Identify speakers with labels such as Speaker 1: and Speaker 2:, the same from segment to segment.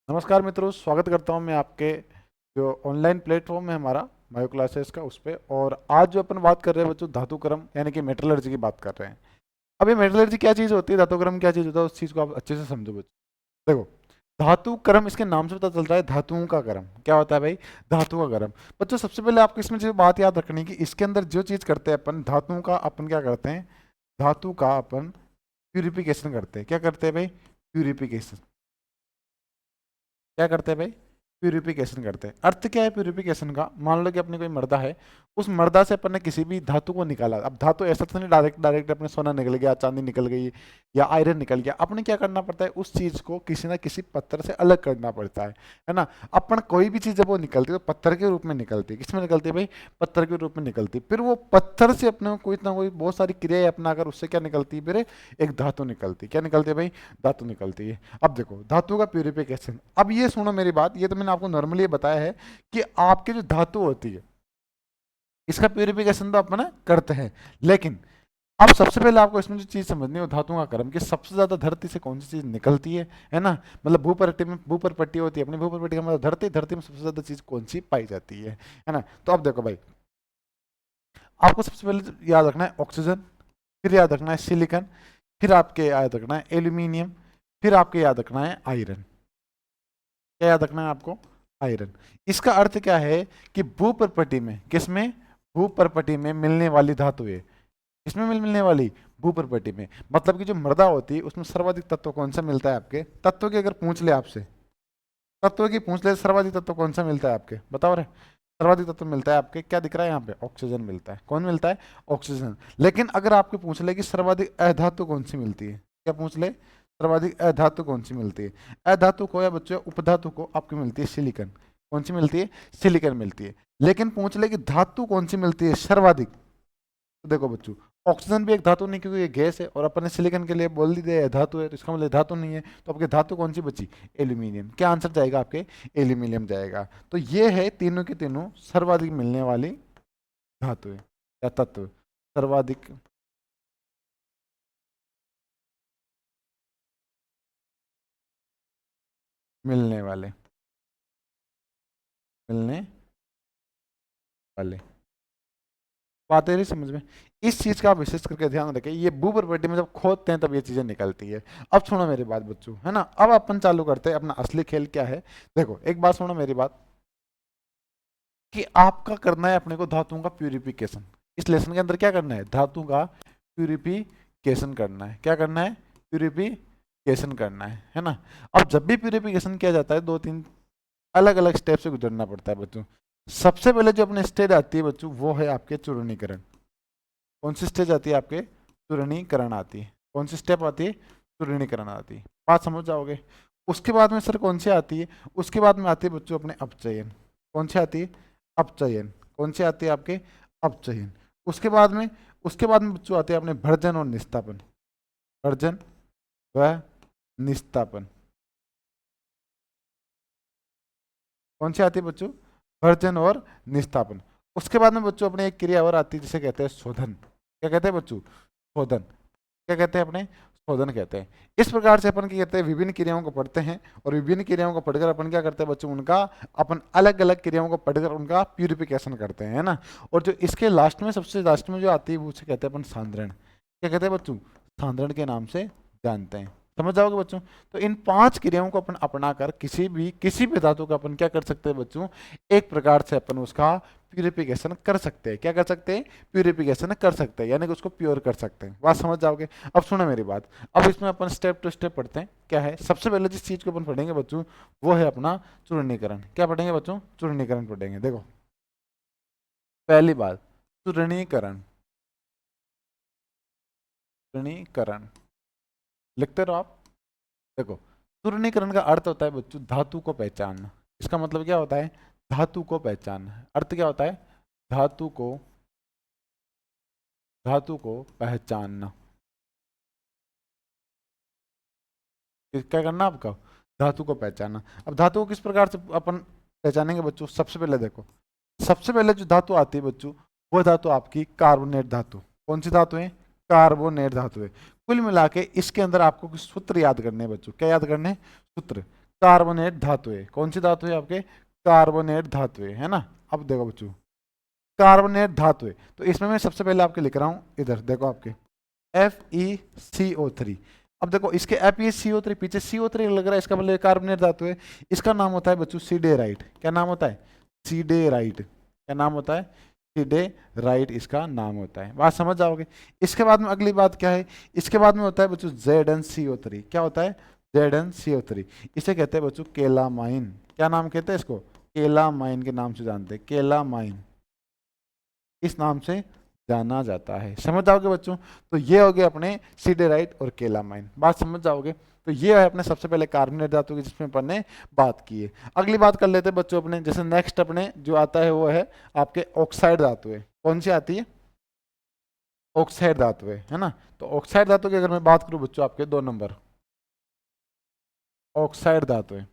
Speaker 1: नमस्कार मित्रों, स्वागत करता हूं मैं आपके जो ऑनलाइन प्लेटफॉर्म है हमारा मायो क्लासेस का उस पे। और आज जो अपन बात कर रहे हैं बच्चों, धातु क्रम यानी कि मेटलर्जी की बात कर रहे हैं। अब ये मेटलर्जी क्या चीज़ होती है, धातु क्रम क्या चीज़ होता है, उस चीज़ को आप अच्छे से समझो बच्चों। देखो, धातु क्रम इसके नाम से पता चलता है, धातुओं का क्रम क्या होता है भाई, धातु का क्रम। बच्चों सबसे पहले आपको इसमें जो बात याद रखनी है कि इसके अंदर जो चीज़ करते हैं अपन, धातुओं का अपन क्या करते हैं, धातु का अपन प्यूरिफिकेशन करते हैं। क्या करते हैं भाई, प्यूरिफिकेशन। क्या करते हैं भाई, प्यूरिफिकेशन करते हैं। अर्थ क्या है प्यूरिफिकेशन का, मान लो कि अपने कोई मर्दा है, उस मर्दा से अपन ने किसी भी धातु को निकाला। अब धातु ऐसा तो नहीं डायरेक्ट डायरेक्ट अपने सोना निकल गया, चांदी निकल गई या आयरन निकल गया। अपने क्या करना पड़ता है, उस चीज को किसी ना किसी पत्थर से अलग करना पड़ता है ना। अपन कोई भी चीज जब वो निकलती है तो पत्थर के रूप में निकलती है। किसमें निकलती है भाई, पत्थर के रूप में निकलती है। फिर वो पत्थर से अपने को कोई ना कोई बहुत सारी क्रियाएं अपनाकर उससे क्या निकलती है, फिर एक धातु निकलती है। क्या निकलती है भाई, धातु निकलती है। अब देखो धातु का प्यूरिफिकेशन, अब ये सुनो मेरी बात, ये तो मैंने आपको नॉर्मली बताया है कि आपकी जो धातु होती है इसका प्यूरिफिकेशन तो अपन करते हैं। लेकिन अब सबसे पहले आपको इसमें जो चीज समझनी है वो धातुओं का क्रम, कि सबसे ज्यादा धरती से कौन सी चीज निकलती है ना। मतलब भूपट्टी में भूपट्टी होती है अपनी, भूपट्टी का मतलब धरती, धरती में सबसे ज्यादा चीज कौन सी पाई जाती है ना। तो अब देखो भाई, आपको सबसे पहले याद रखना है ऑक्सीजन, फिर याद रखना है सिलिकॉन, फिर आपके याद रखना है एल्यूमिनियम, फिर आपके याद रखना है आयरन। क्या याद रखना है आपको, आयरन। इसका अर्थ क्या है कि भूप्रपटी में, किसमें, भूप्रपटी में मिलने वाली धातु है। किसमें मिलने वाली, भूप्रपटी में। मतलब कि जो मृदा होती है उसमें सर्वाधिक तत्व कौन सा मिलता है आपके, तत्व की अगर पूछ ले आपसे, तत्व की पूछ ले सर्वाधिक तत्व कौन सा मिलता है आपके, बताओ रे। सर्वाधिक तत्व मिलता है आपके, क्या दिख रहा है यहाँ पे, ऑक्सीजन मिलता है। कौन मिलता है, ऑक्सीजन। लेकिन अगर आपके पूछ ले कि सर्वाधिक अधातु कौन सी मिलती है, क्या पूछ ले, सर्वाधिक अधातु कौन सी मिलती है। अधातु को या बच्चों उपधातु को आपकी मिलती है सिलिकॉन। कौन सी मिलती है, सिलिकॉन मिलती है। लेकिन पूछ ले कि धातु कौन सी मिलती है सर्वाधिक, तो देखो बच्चों, ऑक्सीजन भी एक धातु नहीं क्योंकि ये गैस है, और अपन ने सिलिकॉन के लिए बोल दी है धातु है, तो इसका मतलब धातु नहीं है। तो आपके धातु कौन सी बची, एल्यूमिनियम। क्या आंसर जाएगा आपके, एल्यूमिनियम जाएगा। तो ये है तीनों के तीनों सर्वाधिक मिलने वाली धातु है या तत्व, सर्वाधिक मिलने वाले, मिलने वाले। बात है रही समझ में। इस चीज का आप विशेष करके ध्यान रखें, ये भूप्रपट्टी में जब खोदते हैं तब ये चीजें निकलती है। अब सुनो मेरी बात बच्चों, है ना। अब अपन चालू करते हैं अपना असली खेल क्या है। देखो एक बात सुनो मेरी बात, कि आपका करना है अपने को धातुओं का प्यूरिफिकेशन। इस लेसन के अंदर क्या करना है, धातु का प्यूरिफिकेशन करना है। क्या करना है, प्यूरिफिकेशन करना है ना। अब जब भी प्यूरिफिकेशन किया जाता है दो तीन अलग अलग स्टेप से गुजरना पड़ता है बच्चों। सबसे पहले जो अपने स्टेज आती है बच्चों वो है आपके चूर्णीकरण। कौन सी स्टेज आती है आपके, चूर्णीकरण आती है। कौन सी स्टेप आती है, चूर्णीकरण आती है। बात समझ जाओगे। उसके बाद में सर कौन सी आती है, उसके बाद में आती है बच्चों अपने अपचयन। कौन सी आती है, अपचयन। कौन सी आती है आपके, अपचयन। उसके बाद में, उसके बाद में बच्चों आते हैं अपने भर्जन और निस्तापन। भर्जन व निस्तापन। कौन सी आती है बच्चों, भर्जन और निस्तापन। उसके बाद में बच्चों अपने एक क्रिया और आती है जिसे कहते हैं शोधन। क्या कहते हैं बच्चों, शोधन। क्या कहते हैं अपने, शोधन कहते हैं। इस प्रकार से अपन क्या कहते हैं, विभिन्न क्रियाओं को पढ़ते हैं, और विभिन्न क्रियाओं को पढ़कर अपन क्या करते हैं बच्चों, उनका अपन अलग अलग क्रियाओं को पढ़कर उनका प्यूरिफिकेशन करते हैं, है ना। और जो इसके लास्ट में, सबसे लास्ट में जो आती है वो उसे कहते हैं अपन सांद्रण। क्या कहते हैं बच्चों, सांद्रण के नाम से जानते हैं। समझ जाओगे बच्चों। तो इन पांच क्रियाओं को अपन अपनाकर किसी भी धातु का अपन क्या कर सकते हैं बच्चों, एक प्रकार से अपन उसका प्यूरिफिकेशन कर सकते हैं। क्या कर सकते हैं, प्यूरिफिकेशन कर सकते हैं, यानी कि उसको प्योर कर सकते हैं। बात समझ जाओगे। अब सुनो मेरी बात, अब इसमें अपन स्टेप टू स्टेप पढ़ते हैं। क्या है, सबसे पहले जिस चीज को अपन पढ़ेंगे बच्चों वो है अपना चूर्णीकरण। क्या पढ़ेंगे बच्चों, चूर्णीकरण पढ़ेंगे। देखो पहली बात, चूर्णीकरण। चूर्णीकरण लिखते रहो आप। देखो, चूर्णीकरण का अर्थ होता है बच्चों धातु को पहचानना। इसका मतलब क्या होता है, धातु को पहचानना। अर्थ क्या होता है, धातु को, धातु को पहचानना। क्या करना आपका, धातु को पहचानना। अब धातु को किस प्रकार से अपन पहचानेंगे बच्चों, सबसे पहले देखो, सबसे पहले जो धातु आती है बच्चों वो धातु आपकी कार्बोनेट धातु। कौन सी धातु है, कार्बोनेट धातु है। कुल मिला के इसके अंदर आपको कुछ सूत्र याद करने हैं बच्चों। क्या याद करने हैं, सूत्र। कार्बोनेट धातु है। कौन सी धातु है आपके? कार्बोनेट धातु है ना। अब देखो बच्चों, कार्बोनेट धातु है, तो इसमें मैं सबसे पहले आपके लिख रहा हूँ, इधर देखो आपके FeCO3। अब देखो इसके FeCO3 पीछे CO3 लग रहा है, इसका मतलब कार्बोनेट धातु है। इसका नाम होता है बच्चों सीडेराइट। क्या नाम होता है? सीडेराइट। क्या नाम होता है? सीडेराइट इसका नाम होता है। बात समझ जाओगे। इसके बाद में अगली बात क्या है? इसके बाद में होता है बच्चों ZnCO3। क्या होता है? ZnCO3। इसे कहते हैं बच्चों केलामाइन। क्या नाम कहते हैं इसको? केलामाइन के नाम से जानते हैं, केलामाइन इस नाम से जाना जाता है। समझ जाओगे बच्चों। तो ये हो गए अपने सीडेराइट और केलामाइन। बात समझ जाओगे। तो ये है अपने सबसे पहले कार्बोनेट धातु की जिसमें अपन ने बात की है। अगली बात कर लेते हैं बच्चों अपने, जैसे नेक्स्ट अपने जो आता है वो है आपके ऑक्साइड धातु है। कौन सी आती है? ऑक्साइड धातु है ना। तो ऑक्साइड धातु की अगर मैं बात करूं बच्चों, आपके 2 नंबर ऑक्साइड धातु है।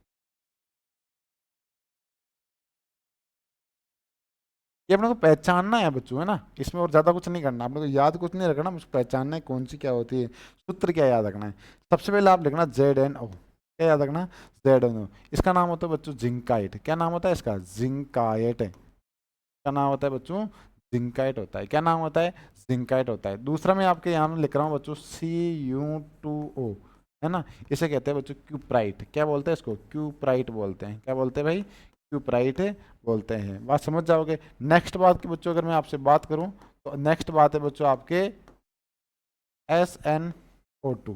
Speaker 1: ये अपने को पहचानना है बच्चों, है ना। इसमें और ज्यादा कुछ नहीं करना, आपने को याद कुछ नहीं रखना, मुझे पहचानना है कौन सी क्या होती है, सूत्र क्या याद रखना है। सबसे पहले आप लिखना ZnO। क्या याद रखना? ZnO। इसका नाम होता है बच्चों जिंकाइट। क्या नाम होता है इसका? जिंकाइट। क्या नाम होता है बच्चों? जिंकाइट होता है। क्या नाम होता है? जिंकाइट होता है। दूसरा मैं आपके यहाँ लिख रहा हूँ बच्चों Cu2O, है ना। इसे कहते हैं बच्चों क्यूप्राइट। क्या बोलते हैं इसको? क्यूप्राइट बोलते हैं। क्या बोलते हैं भाई? क्यूप्राइट बोलते हैं। बात समझ जाओगे। नेक्स्ट बात की बच्चों अगर मैं आपसे बात करूं, तो नेक्स्ट बात है बच्चों आपके SnO2।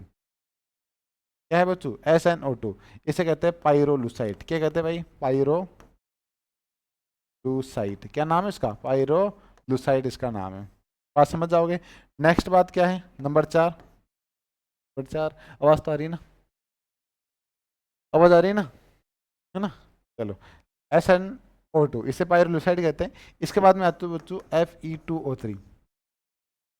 Speaker 1: क्या है बच्चों? SnO2। इसे कहते हैं पाइरोलुसाइट। क्या कहते हैं भाई? पाइरोलुसाइट। क्या नाम है इसका? पाइरोलुसाइट इसका नाम है। बात समझ जाओगे। नेक्स्ट बात क्या है? नंबर 4। आवाज तो आ रही है ना? आवाज आ रही है ना? है ना। चलो, SnO2 इसे पाइरोलुसाइड कहते हैं। इसके बाद में आते हैं बच्चों Fe2O3।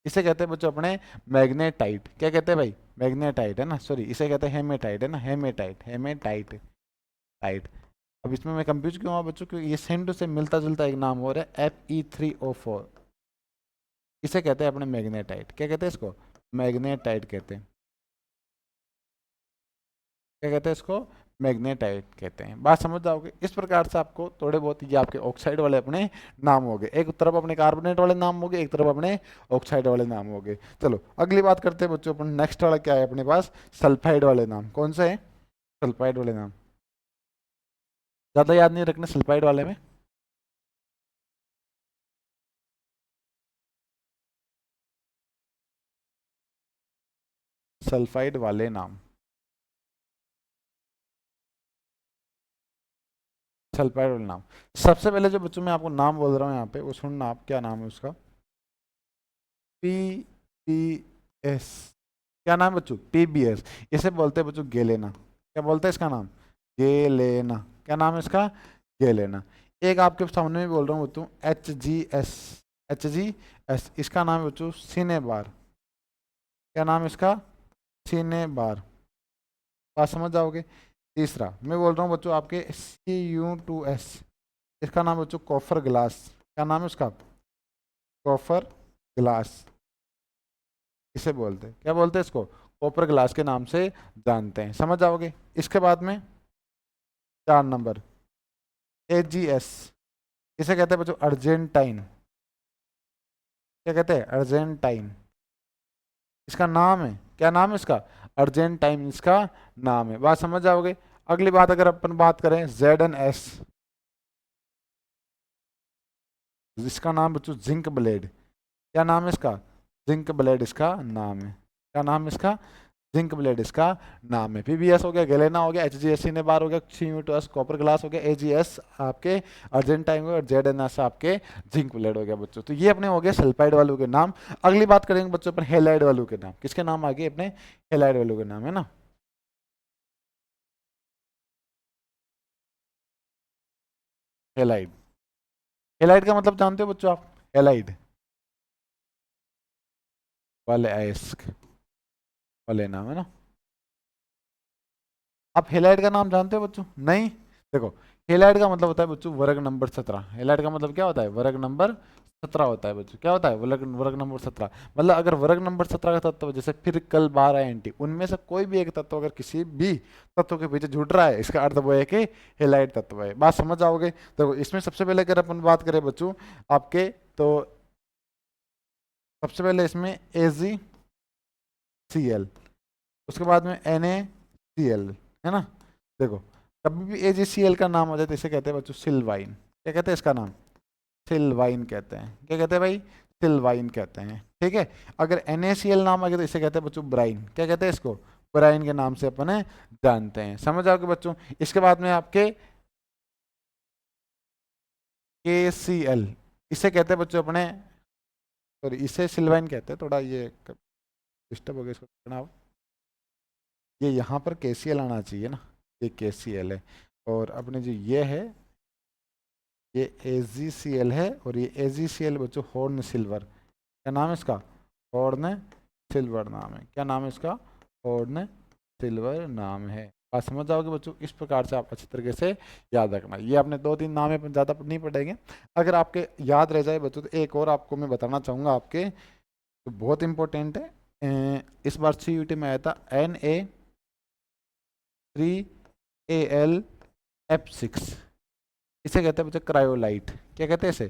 Speaker 1: इसे कहते हैं बच्चों अपने मैग्नेटाइट। क्या कहते हैं भाई? मैग्नेटाइट, है ना। सॉरी, इसे कहते हैं हेमेटाइट, है ना। Hematite, hematite tight. अब इसमें मैं कंफ्यूज क्यों हुआ बच्चों? क्योंकि ये सेम टू सेम मिलता जुलता एक नाम हो रहा है Fe3O4। इसे कहते हैं अपने मैग्नेटाइट। क्या कहते हैं इसको? मैग्नेटाइट कहते हैं। क्या कहते हैं इसको? मैग्नेटाइट कहते हैं। बात समझ जाओगे। इस प्रकार से आपको थोड़े बहुत ये आपके ऑक्साइड वाले अपने नाम हो गए, एक तरफ अपने कार्बोनेट वाले नाम हो गए, एक तरफ अपने ऑक्साइड वाले नाम हो गए। चलो अगली बात करते हैं बच्चों अपन, नेक्स्ट वाला क्या है अपने पास? सल्फाइड वाले नाम। कौन सा है? सल्फाइड वाले नाम। ज्यादा याद नहीं रखना सल्फाइड वाले में। सल्फाइड वाले नाम, सल्फाइड वाले नाम। सबसे पहले जो बच्चों मैं आपको नाम बोल रहा हूँ यहाँ पे, वो सुनना आप। क्या नाम है उसका? PBS। क्या नाम है बच्चों? PBS। इसे बोलते हैं बच्चों गेलेना। क्या बोलते हैं इसका नाम? गेलेना। क्या नाम है इसका? गेलेना। एक आपके सामने में बोल रहा हूँ बच्चों HGS। HGS इसका नाम है बच्चों सिनेबार। क्या नाम है इसका? सिनेबार। बात समझ जाओगे। तीसरा मैं बोल रहा हूँ बच्चों आपके Cu2S। इसका नाम है बच्चों कॉफर ग्लास। क्या नाम है उसका? कॉफर ग्लास इसे बोलते हैं। क्या बोलते हैं इसको? कॉपर ग्लास के नाम से जानते हैं। समझ जाओगे। इसके बाद में 4 नंबर AgS। इसे कहते हैं बच्चों अर्जेंटाइन। क्या कहते हैं? अर्जेंटाइन इसका नाम है। क्या नाम है इसका? अर्जेंटाइन इसका नाम है। बात समझ जाओगे। अगली बात अगर अपन बात करें ZnS। इसका नाम बच्चों जिंक ब्लेड। क्या नाम है इसका? जिंक ब्लेड इसका नाम है। क्या नाम है इसका? जिंक ब्लेड इसका नाम है। PBS हो गया, गेलेना हो गया, HGS सिनेबार हो गया, Cu2S कॉपर ग्लास हो गया, AgS आपके अर्जेंटाइन हो गया, और ZnS आपके जिंक ब्लेड हो गया बच्चों। तो ये अपने हो गए सल्फाइड वालों के नाम। अगली बात करेंगे बच्चों अपन हेलाइड वालों के नाम। किसके नाम आगे अपने? हेलाइड वालों के नाम, है ना। हेलाइड। हेलाइड का मतलब जानते हो बच्चों आप? हेलाइड वाले आयस्क वाले नाम, है ना। आप हेलाइड का नाम जानते हो बच्चों? नहीं। देखो, हेलाइड का मतलब होता है बच्चों वर्ग नंबर 17। हेलाइड का मतलब क्या होता है? वर्ग नंबर 17 होता है बच्चों। क्या होता है? वर्ग वर्ग नंबर 17। मतलब अगर वर्ग नंबर 17 का तत्व जैसे फिर कल 12 एंटी, उनमें से कोई भी एक तत्व अगर किसी भी तत्व के पीछे जुड़ रहा है, इसका अर्थ वो है कि हेलाइड तत्व है। बात समझ आओगे? तो इसमें सबसे पहले अगर अपन बात करें बच्चों आपके, तो सबसे पहले इसमें AgCl, उसके बाद में NaCl, है ना। देखो, कभी भी AgCl का नाम हो जाए तो इसे कहते हैं बच्चों सिल्वाइन। क्या कहते हैं इसका नाम? सिल्वाइन कहते हैं। क्या कहते हैं भाई? सिल्वाइन कहते हैं। ठीक है। अगर NaCl नाम आ गया तो इसे कहते हैं बच्चों ब्राइन। क्या कहते हैं इसको? ब्राइन के नाम से अपन जानते हैं। समझ आओगे बच्चों? इसके बाद में आपके KCl, इसे कहते हैं बच्चों अपने, सॉरी इसे सिल्वाइन कहते हैं। थोड़ा ये डिस्टर्ब हो गया इसको करना। ये यहाँ पर KCl आना चाहिए ना, ये KCl है। और अपने जो ये है ये AgCl है, और ये AgCl बच्चों हॉर्न सिल्वर। क्या नाम है इसका? हॉर्न सिल्वर नाम है। क्या नाम है इसका? हॉर्न सिल्वर नाम है। बात समझ जाओगे बच्चों? इस प्रकार से आप अच्छी तरीके से याद रखना। ये आपने 2-3 नाम है, ज़्यादा नहीं पढ़ेंगे। अगर आपके याद रह जाए बच्चों तो एक और आपको मैं बताना चाहूँगा आपके, तो बहुत इंपॉर्टेंट है। इस बार CUT में आया था Na3Al F6, इसे कहते हैं बच्चे क्रायोलाइट। क्या कहते हैं इसे?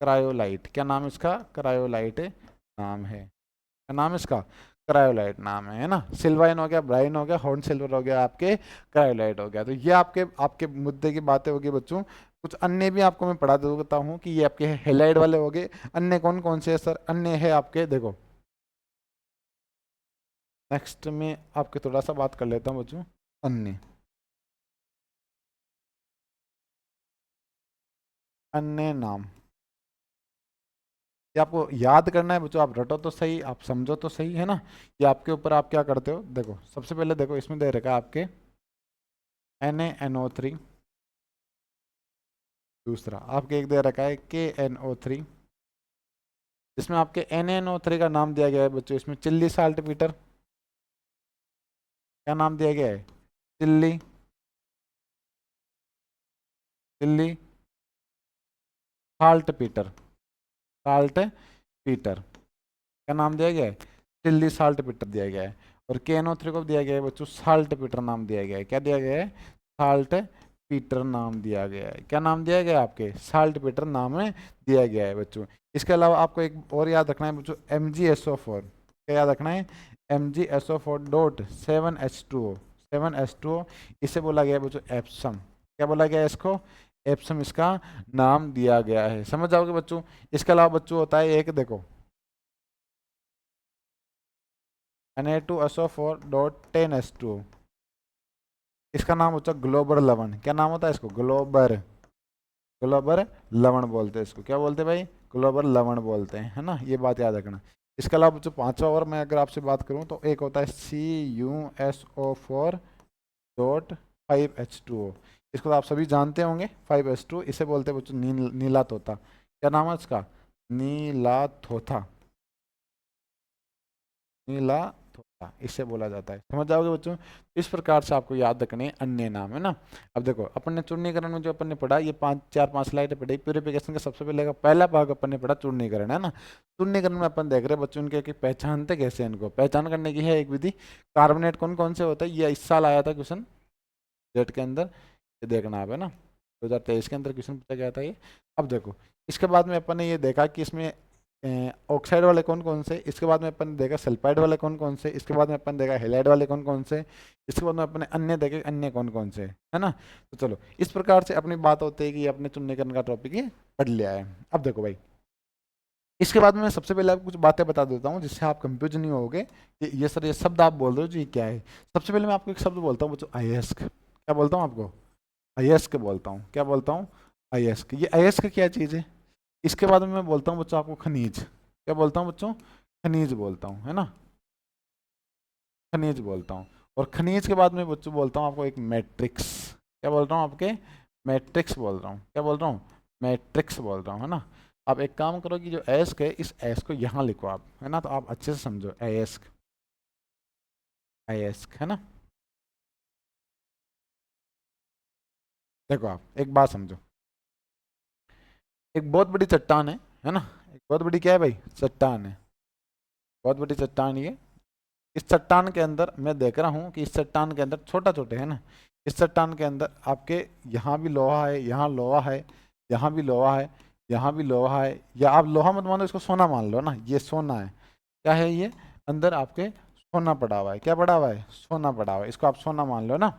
Speaker 1: क्रायोलाइट। क्या नाम इसका? क्रायोलाइट नाम है। क्या नाम है इसका? क्रायोलाइट नाम है ना। सिल्वाइन हो गया, ब्राइन हो गया, हॉर्न सिल्वर हो गया, आपके क्रायोलाइट हो गया। तो ये आपके आपके मुद्दे की बातें होगी बच्चों। कुछ अन्य भी आपको मैं पढ़ा देता हूँ कि ये आपके हेलाइड वाले हो गए। अन्य कौन कौन से है सर? अन्य है आपके, देखो नेक्स्ट में आपके थोड़ा सा बात कर लेता हूँ बच्चों। अन्य अन्य नाम, ये आपको याद करना है बच्चों। आप रटो तो सही, आप समझो तो सही, है ना। ये आपके ऊपर आप क्या करते हो। देखो सबसे पहले देखो इसमें दे रखा है आपके NaNO3, दूसरा आपके एक दे रखा है KNO3, जिसमें आपके NaNO3 का नाम दिया गया है बच्चों इसमें चिल्ली साल्ट पीटर। क्या नाम दिया गया है? Chilli chilli salt Peter. Salt Peter क्या नाम दिया गया है? चिल्ली साल्ट पीटर दिया गया है। और KNO3 को दिया गया है बच्चों साल्ट पीटर नाम दिया गया है। क्या दिया गया है? साल्ट पीटर नाम दिया गया है। क्या नाम दिया गया है? आपके साल्ट पीटर नाम में दिया गया है बच्चों। इसके अलावा आपको एक और याद रखना है बच्चों, MgSO4। क्या याद रखना है? MgSO4.7H2O, 7H2O, इसे बोला गया है बच्चों एप्सम। क्या बोला गया है इसको? एप्सम इसका नाम दिया गया है। समझ जाओगे बच्चों? इसके अलावा बच्चों होता है एक, देखो Na2SO4.10H2O, इसका नाम होता है ग्लोबर लवण। क्या नाम होता है इसको? ग्लोबर ग्लोबर लवण बोलते हैं इसको। क्या बोलते हैं भाई? ग्लोबर लवण बोलते हैं, है ना। ये बात याद रखना। इसके अलावा जो पांचवा और मैं अगर आपसे बात करूं तो एक होता है CuSO4.5H2O, इसको तो आप सभी जानते होंगे। 5H2, इसे बोलते हैं बच्चों नीला तोता। क्या नाम है इसका? नीला तोता। नीला थोड़ा इसे बोला जाता है। समझ जाओगे बच्चों? इस प्रकार से आपको याद रखने अन्य नाम, है ना। अब देखो अपन ने चूर्णीकरण में जो अपन ने पढ़ा, ये 4-5 स्लाइड पढ़ी। प्यूरिफिकेशन का सबसे पहले का पहला भाग अपन ने पढ़ा चूर्णीकरण, है ना। चूर्णीकरण में अपन देख रहे हैं बच्चों इनके कि पहचानते कैसे हैं। इनको पहचान करने की है एक विधि। कार्बोनेट कौन कौन से होता है, ये इस साल आया था क्वेश्चन जेट के अंदर, ये देखना आप, है ना। 2023 के अंदर क्वेश्चन पूछा गया था ये। अब देखो इसके बाद में अपन ने ये देखा कि इसमें ऑक्साइड वाले कौन कौन से, इसके बाद में अपन ने देखा सल्फाइड वाले कौन कौन से, इसके बाद में अपन देखा हेलाइड वाले कौन कौन से, इसके बाद में अपन ने अन्य देखे अन्य कौन कौन से, है ना। तो चलो इस प्रकार से अपनी बात होती है कि ये अपने चुनने का टॉपिक ये पढ़ लिया है। अब देखो भाई, इसके बाद में मैं सबसे पहले आपको कुछ बातें बता देता हूँ जिससे आप कंफ्यूज नहीं होगे कि ये सर ये शब्द आप बोल रहे हो जी क्या है। सबसे पहले मैं आपको एक शब्द बोलता हूँ बच्चों, अयस्क। क्या बोलता हूँ आपको? अयस्क बोलता हूँ। क्या बोलता हूँ? अयस्क। ये अयस्क क्या चीज़ है? इसके बाद में मैं बोलता हूँ बच्चों आपको खनिज। क्या बोलता हूँ बच्चों? खनिज बोलता हूँ, है ना। खनिज बोलता हूँ। और खनिज के बाद में बच्चों बोलता हूँ आपको एक मैट्रिक्स। क्या बोल रहा हूँ आपके? मैट्रिक्स बोल रहा हूँ। क्या बोल रहा हूँ? मैट्रिक्स बोल रहा हूँ, है ना। आप एक काम करो कि जो एस्क है इस एस को यहाँ लिखो आप, है ना, तो आप अच्छे से समझो। एस्क, एस्क, है ना। देखो आप एक बात समझो, एक बहुत बड़ी चट्टान है ना, एक बहुत बड़ी क्या है भाई, चट्टान है, बहुत बड़ी चट्टान ये। इस चट्टान के अंदर मैं देख रहा हूँ कि इस चट्टान के अंदर छोटा छोटे है ना, इस चट्टान के अंदर आपके यहाँ भी लोहा है, यहाँ लोहा है, यहाँ भी लोहा है, यहाँ भी लोहा है, या आप लोहा मत मानो, इसको सोना मान लो ना, ये सोना है। क्या है ये, अंदर आपके सोना पड़ा हुआ है, क्या पड़ा हुआ है, सोना पड़ा हुआ है, इसको आप सोना मान लो ना।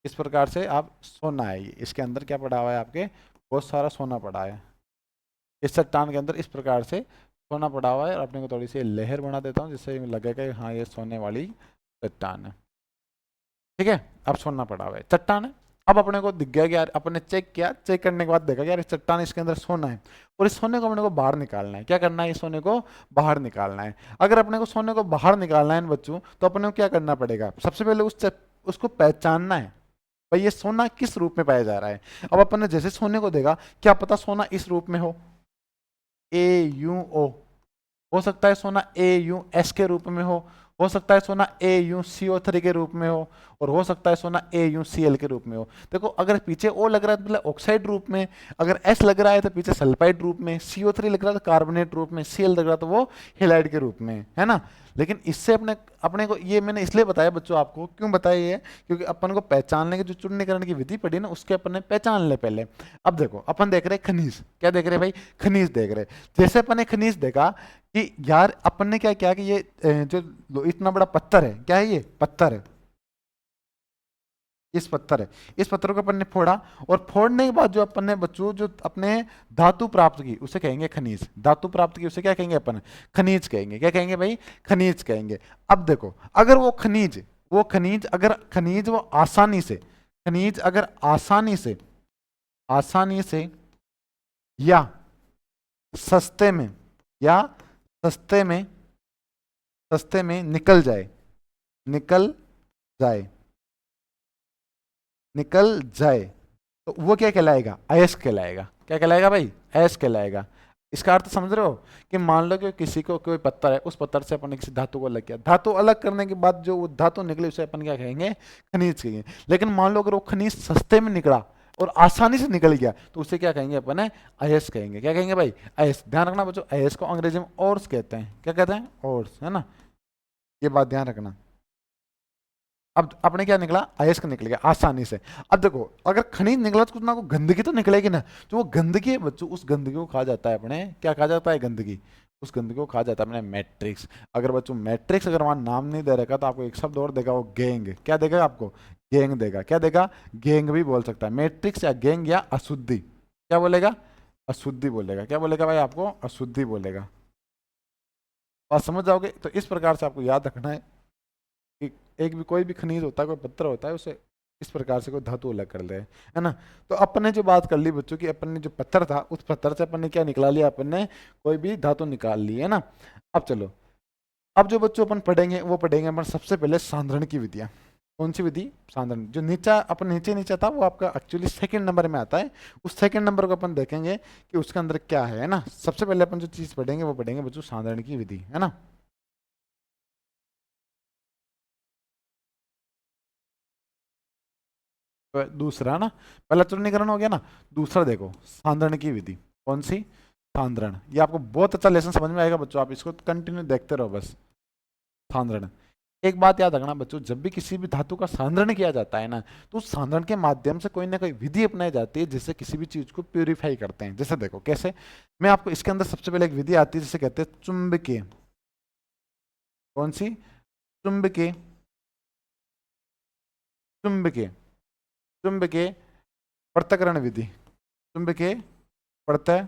Speaker 1: इस प्रकार से आप सोना है ये, इसके अंदर क्या पड़ा हुआ है आपके, बहुत सारा सोना पड़ा है इस चट्टान के अंदर, इस प्रकार से सोना पड़ा हुआ है। और अपने को थोड़ी सी लहर बना देता हूँ जिससे लगेगा कि हाँ ये सोने वाली चट्टान है। ठीक है, अब सोना पड़ा हुआ है, चट्टान है। अब अपने को दिख गया कि यार, अपने चेक किया, चेक करने के बाद देखा कि यार इस चट्टान, इसके अंदर सोना है, और इस सोने को अपने को बाहर निकालना है। क्या करना है, इस सोने को बाहर निकालना है। अगर अपने को सोने को बाहर निकालना है इन बच्चों, तो अपने को क्या करना पड़ेगा, सबसे पहले उसको पहचानना है, भाई ये सोना किस रूप में पाया जा रहा है। अब अपन ने जैसे सोने को देखा, क्या पता सोना इस रूप में हो, AuO, हो सकता है सोना AuS के रूप में हो सकता है सोना AuCO3 के रूप में और हो सकता है सोना AuCl के रूप में हो। देखो, अगर पीछे O लग रहा है तो मतलब ऑक्साइड रूप में, अगर S लग रहा है तो पीछे सल्फाइड रूप में, CO3 लग रहा है तो कार्बोनेट रूप में, Cl लग रहा है तो वो हेलाइड के रूप में, है ना। लेकिन इससे अपने अपने को ये मैंने इसलिए बताया बच्चों, आपको क्यों बताया ये, क्योंकि अपन को पहचानने की जो चूर्णीकरण की विधि पड़ी ना, उसके अपन ने पहचान ले पहले। अब देखो, अपन देख रहे खनिज, क्या देख रहे भाई, खनिज देख रहे। जैसे अपन ने खनिज देखा कि यार अपन ने क्या किया कि ये जो इतना बड़ा पत्थर है, क्या है ये पत्थर है, इस पत्थर है, इस पत्थर को अपन ने फोड़ा, और फोड़ने के बाद जो अपन ने बच्चों जो अपने धातु प्राप्त की उसे कहेंगे खनिज, धातु प्राप्त की उसे क्या कहेंगे अपन, खनिज कहेंगे। क्या कहेंगे भाई, खनिज कहेंगे। अब देखो, अगर वो खनिज अगर खनिज वो आसानी से, खनिज अगर आसानी से या सस्ते में, या सस्ते में सस्ते में निकल जाए निकल जाए तो वो क्या कहलाएगा, अयस्क कहलाएगा। क्या कहलाएगा भाई, अयस्क कहलाएगा। इसका अर्थ समझ रहे हो कि मान लो कि किसी को कोई पत्थर है, उस पत्थर से अपन ने किसी धातु को अलग किया, धातु अलग करने के बाद जो वो धातु निकली उसे अपन क्या कहेंगे, खनिज कहेंगे। लेकिन मान लो अगर वो खनिज सस्ते में निकला और आसानी से निकल गया तो उसे क्या कहेंगे अपन है, अयस्क कहेंगे। क्या कहेंगे भाई, अयस्क। ध्यान रखना बच्चों, अयस्क को अंग्रेजी में ओर्स कहते हैं। क्या कहते हैं, ओर्स, है ना, ये बात ध्यान रखना। अब अपने क्या निकला, अयस्क निकल गया आसानी से। अब देखो, अगर खनिज निकला तो कुछ ना कुछ गंदगी तो निकलेगी ना, जो वो गंदगी है बच्चों, उस गंदगी को कहा जाता है अपने, क्या कहा जाता है, गंदगी। उस गंदगी को कहा जाता है अपने मैट्रिक्स। अगर बच्चों मैट्रिक्स अगर वहां नाम नहीं दे रखा तो आपको एक शब्द और देगा, वो गैंग। क्या देगा आपको, गैंग देगा। क्या देगा, गैंग भी बोल सकता है, मैट्रिक्स या गैंग या अशुद्धि। क्या बोलेगा, अशुद्धि बोलेगा। क्या बोलेगा भाई, आपको अशुद्धि बोलेगा। बात समझ जाओगे। तो इस प्रकार से आपको याद रखना है कि एक भी कोई भी खनिज होता है, कोई पत्थर होता है, उसे इस प्रकार से कोई धातु अलग कर ले, है ना। तो अपन ने जो बात कर ली बच्चों की, अपन ने जो पत्थर था उस पत्थर से अपन ने क्या निकाल लिया, अपन ने कोई भी धातु निकाल ली, है ना। अब चलो, अब जो बच्चों अपन पढ़ेंगे वो पढ़ेंगे अपन सबसे पहले सांद्रण की विधियां। कौन सी विधि, सांद्रण। जो नीचा अपन नीचे था वो आपका एक्चुअली सेकंड नंबर में आता है। उस सेकंड नंबर को अपन देखेंगे कि उसके अंदर क्या है ना। सबसे पहले अपन जो चीज पढ़ेंगे वो पढ़ेंगे बच्चों सांद्रण की विधि, है ना। तो दूसरा ना, पहला चूर्णीकरण हो गया ना, दूसरा देखो सांद्रण की विधि। कौन सी, सांद्रण। ये आपको बहुत अच्छा लेसन समझ में आएगा बच्चों, आप इसको कंटिन्यू देखते रहो बस। सांद्रण, एक बात याद रखना बच्चों, जब भी किसी भी धातु का सांद्रण किया जाता है ना, तो उस सांद्रण के माध्यम से कोई ना कोई विधि अपनाई जाती है जिससे किसी भी चीज को प्यूरिफाई करते हैं। जैसे देखो कैसे, मैं आपको इसके अंदर सबसे पहले एक विधि आती है जिसे कहते हैं चुंबकीय। कौन सी, चुंबकीय, चुंबकीय, चुंबकीय पृथक्करण विधि, चुंबकीय पृथक्करण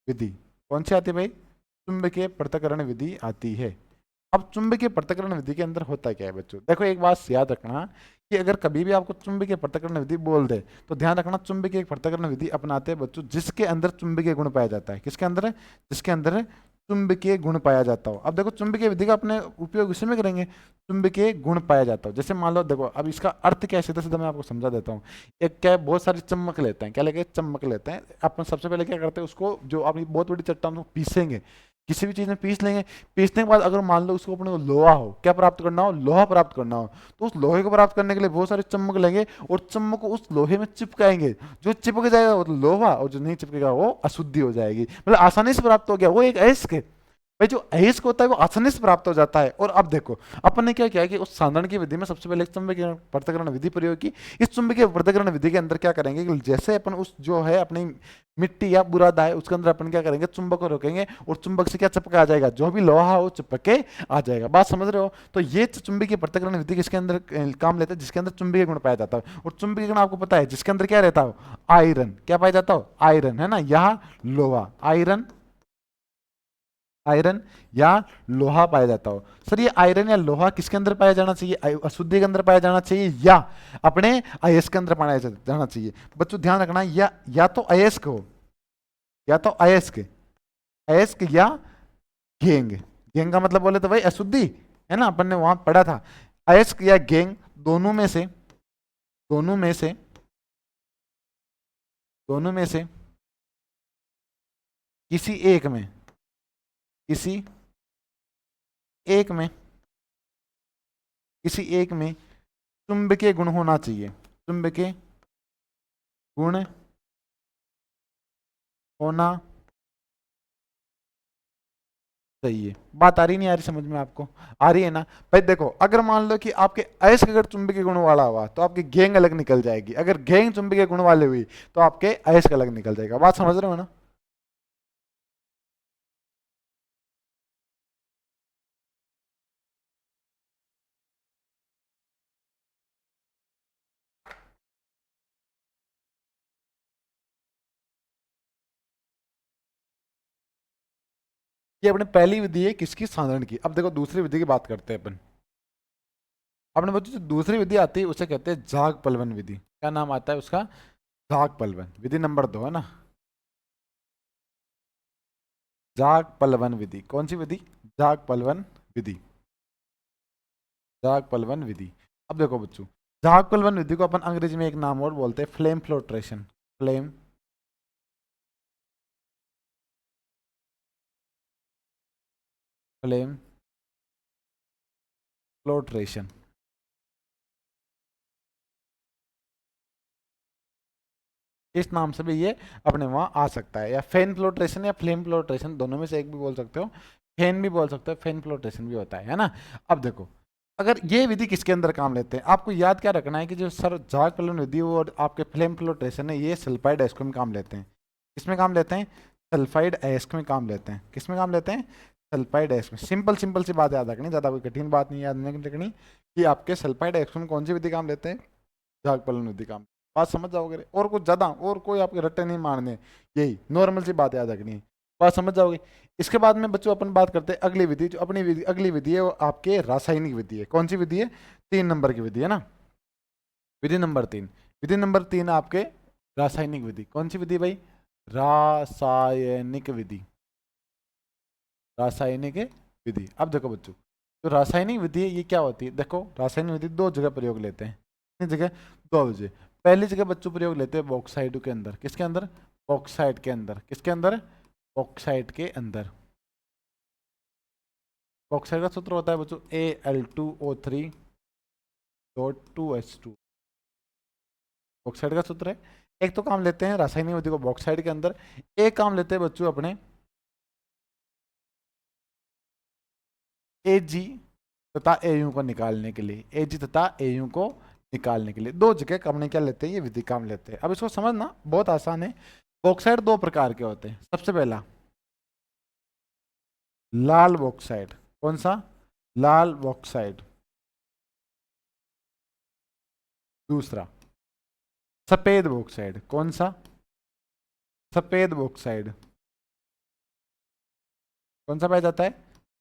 Speaker 1: विधि। कौन सी आती है भाई, चुंबकीय पृथक्करण विधि आती है। अब चुंबकीय पृथक्करण विधि के अंदर होता क्या है बच्चों, देखो एक बात याद रखना कि अगर कभी भी आपको चुंबकीय पृथक्करण विधि बोल दे तो ध्यान रखना, चुंबकीय पृथक्करण विधि अपनाते हैं बच्चों जिसके अंदर चुंबकीय गुण पाया जाता है। किसके अंदर है, जिसके अंदर चुंबकीय गुण पाया जाता हो। अब देखो चुंबकीय विधि का अपने उपयोग इसी में करेंगे, चुंबकीय गुण पाया जाता हो। जैसे मान लो देखो, अब इसका अर्थ क्या है, सीधा सीधा मैं आपको समझा देता हूँ। एक क्या है, बहुत सारी चम्मक लेते हैं, क्या लेके, चम्मक लेते हैं। अपन सबसे पहले क्या करते हैं, उसको जो अपनी बहुत बड़ी चट्टान को पीसेंगे, किसी भी चीज़ में पीस लेंगे, पीसने के बाद अगर मान लो उसको अपने को लोहा हो, क्या प्राप्त करना हो, लोहा प्राप्त करना हो, तो उस लोहे को प्राप्त करने के लिए बहुत सारे चम्मक लेंगे और चम्मक को उस लोहे में चिपकाएंगे। जो चिपक जाएगा वो तो लोहा, और जो नहीं चिपकेगा वो अशुद्धि हो जाएगी। मतलब आसानी से प्राप्त हो गया वो एक अयस्क। भाई जो अयस्क होता है वो आसानी से प्राप्त हो जाता है। और अब देखो अपन ने क्या किया कि उस सांद्रण की विधि में सबसे पहले एक चुंबकीय पृथक्करण विधि प्रयोग की। इस चुंबकीय पृथक्करण विधि के अंदर क्या करेंगे कि जैसे अपन उस जो है अपनी मिट्टी या बुरादा है उसके अंदर अपन क्या करेंगे, चुंबक को रोकेंगे और चुंबक से क्या चिपक आ जाएगा, जो भी लोहा हो चिपक के आ जाएगा। बात समझ रहे हो? तो ये चुंबकीय पृथक्करण विधि किसके अंदर काम लेते हैं, जिसके अंदर चुंबकीय गुण पाया जाता है। और चुंबकीय गुण आपको पता है जिसके अंदर क्या रहता हो, आयरन। क्या पाया जाता हो, आयरन, है ना, यहाँ लोहा, आयरन, आयरन या लोहा पाया जाता हो। सर ये आयरन या लोहा किसके अंदर पाया जाना चाहिए, अशुद्धि के अंदर पाया जाना चाहिए या अपने अयस्क के अंदर पाया जाना चाहिए? बच्चों ध्यान रखना, या तो अयस्क हो, या तो अयस्क, अयस्क या गेंग। गेंग का मतलब बोले तो भाई अशुद्धि, है ना, अपन ने वहां पढ़ा था। अयस्क या गेंग दोनों में से, दोनों में से, दोनों में से किसी एक में, किसी एक में, किसी एक में चुंबकीय गुण होना चाहिए, चुंबकीय गुण होना चाहिए। बात आ रही नहीं आ रही समझ में आपको, आ रही है ना? भाई देखो अगर मान लो कि आपके अयस्क अगर चुंबकीय गुण वाला हुआ तो आपकी गेंग अलग निकल जाएगी, अगर गेंग चुंबकीय गुण वाले हुई तो आपके अयस्क अलग निकल जाएगा। बात समझ रहे हो ना? ये अपने पहली विधि है किसकी, साधारण की। अब देखो दूसरी विधि की बात करते हैं अपन। अपने बच्चों जो दूसरी विधि आती है उसे कहते हैं जाग पलवन विधि। क्या नाम आता है उसका, जाग पलवन विधि नंबर 2, है ना, जाग पलवन विधि। कौन सी विधि, जाग पलवन विधि, जाग पलवन विधि। अब देखो बच्चों, जाग पलवन विधि को अपन अंग्रेजी में एक नाम और बोलते हैं फ्लेम फ्लोट्रेशन, फ्लेम फ्लेम फ्लोट्रेशन। इस नाम से भी ये अपने वहां आ सकता है, या फेन फ्लोट्रेशन या फ्लेम फ्लोट्रेशन, दोनों में से एक भी बोल सकते हो, फेन भी बोल सकते हो, फेन फ्लोट्रेशन भी होता है ना। अब देखो अगर ये विधि किसके अंदर काम लेते हैं, आपको याद क्या रखना है कि जो सर जाग पलवन विधि और आपके फ्लेम फ्लोट्रेशन है, ये सल्फाइड अयस्क में काम लेते हैं। किसमें काम लेते हैं, सल्फाइड अयस्क में काम लेते हैं। किसमें काम लेते हैं, सल्फाइड अयस्क में। सिंपल सिंपल सी बात याद रखनी, ज़्यादा कोई कठिन बात नहीं याद नहीं रखनी कि आपके सल्फाइड अयस्क में कौन सी विधि काम लेते हैं, जाग पलवन विधि काम। बात समझ जाओगे, और कुछ ज़्यादा और कोई आपके रट्टे नहीं मारने, यही नॉर्मल सी बात याद रखनी है, बात समझ जाओगे। इसके बाद में बच्चों अपन बात करते हैं अगली विधि, जो अपनी विधि अगली विधि है वो आपके रासायनिक विधि है। कौन सी विधि है, 3 नंबर की विधि है ना, विधि नंबर 3। विधि नंबर 3 आपके रासायनिक विधि। कौन सी विधि भाई, रासायनिक विधि, रासायनिक विधि। अब देखो बच्चों, जो रासायनिक विधि है ये क्या होती है, देखो रासायनिक विधि दो जगह प्रयोग लेते हैं, कितनी जगह, 2 जगह। पहली जगह बच्चों प्रयोग लेते हैं बॉक्साइड के अंदर। किसके अंदर, बॉक्साइड के अंदर। किसके अंदर, बॉक्साइड के अंदर। बॉक्साइड का सूत्र होता है बच्चों Al2O3.2H2। बॉक्साइड का सूत्र है। एक तो काम लेते हैं रासायनिक विधि को बॉक्साइड के अंदर, एक काम लेते हैं बच्चों अपने Ag तथा Au को निकालने के लिए, Ag तथा Au को निकालने के लिए 2 जगह हमने क्या लेते हैं, ये विधि काम लेते हैं। अब इसको समझना बहुत आसान है। बॉक्साइड 2 प्रकार के होते हैं। सबसे पहला लाल बॉक्साइड। कौन सा, लाल बॉक्साइड। दूसरा सफेद बॉक्साइड। कौन सा, सफेद बॉक्साइड। कौन सा पाया जाता है,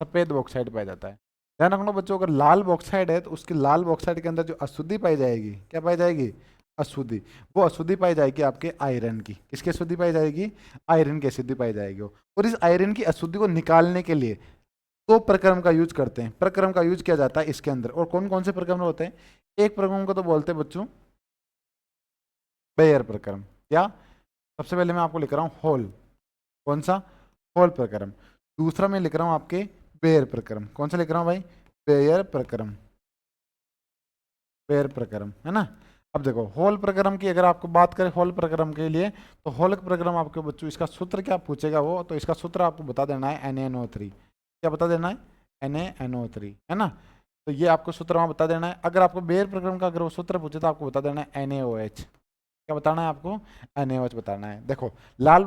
Speaker 1: सफेद बॉक्साइड पाया जाता है। ध्यान रखना बच्चों, अगर लाल बॉक्साइड है तो उसकी लाल बॉक्साइड के अंदर जो अशुद्धि पाई जाएगी, क्या पाई जाएगी, अशुद्धि। वो अशुद्धि पाई जाएगी आपके आयरन की। किसकी अशुद्धि पाई जाएगी, आयरन की अशुद्धि पाई जाएगी। और इस आयरन की अशुद्धि को निकालने के लिए 2 प्रक्रम का यूज करते हैं। प्रक्रम का यूज किया जाता है इसके अंदर। और कौन कौन से प्रक्रम होते हैं, एक प्रक्रम को तो बोलते हैं बच्चों बेयर प्रक्रम, या सबसे पहले मैं आपको लिख रहा हूँ होल। कौन सा, होल प्रक्रम। दूसरा मैं लिख रहा हूँ आपके बेयर प्रक्रम। कौन सा लिख रहा हूँ भाई? बेयर प्रक्रम, बेयर प्रक्रम, है ना। अब देखो होल प्रक्रम की अगर आपको बात करें होल प्रक्रम के लिए, तो होल प्रक्रम आपके बच्चों इसका सूत्र क्या पूछेगा वो, तो इसका सूत्र आपको बता देना है NaNO3। क्या बता देना है? NaNO3, है ना। तो ये आपको सूत्र वहाँ बता देना है। अगर आपको बेयर प्रक्रम का अगर वो सूत्र पूछे तो आपको बता देना है NaOH। क्या बताना है आपको? NaOH बताना है। देखो लाल